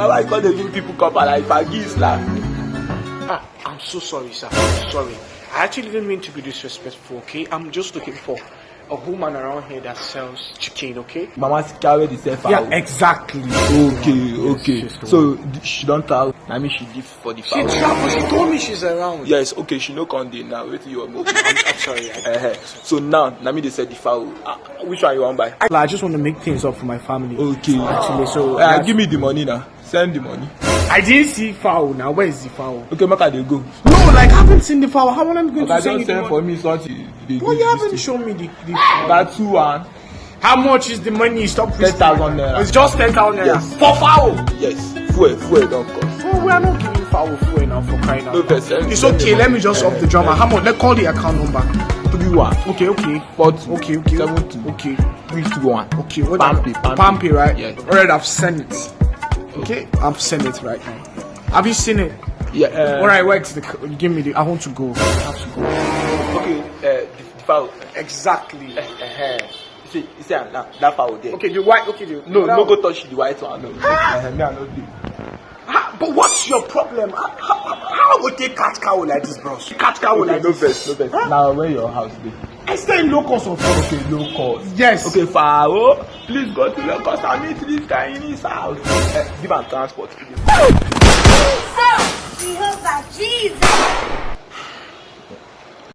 why you they give people copper like fagis lah? I'm so sorry, sir. I'm sorry. I actually didn't mean to be disrespectful, okay? I'm just looking for a woman around here that sells chicken, okay? Mama's carry the same fowl. Yeah, exactly. Okay. So she don't tell. I mean, she did for the fowl. She traveled. She told me she's around. Yes, okay. She no come there now. Wait till you are moving. I'm sorry. So now, Nami they said the fowl. Which one you want buy? I just want to make things up for my family. Okay. Actually, so give me the money now. Send the money. I didn't see fowl now. Where is the fowl? Okay, make they go. No, like I haven't seen the fowl. How am I going to send send for me something? Well, you haven't shown me the fowl. That's 2-1. How much is the money? Stop. 10,000 naira. It's just 10,000 naira. Yes. For fowl? Yes. Fuel don't cost. Oh, we are not giving fowl fuel now for crying out. No, it's okay. Let me just off the drama. How much? Let's call the account number. 3-1. Okay. 40. Okay. 72. Okay. 3-1. Okay. What? Pampi, right? Yes. Alright, I've sent it. Okay, I've sent it right now. Have you seen it? Yeah. Alright, wait. Give me the. I want to go. I have to go. Okay. The fowl. Exactly. You see, that fowl there. Okay, the white. Okay, No go touch the white one. No. Me I no do. But what's your problem? How would they catch cow like this, bro? Catch cow like no this? No best. Huh? Now where your house be? I stay in low cost of food. Okay, low cost. Yes. Okay, fowl. Please go to low cost and meet this guy in his house. Give him transport. Jesus!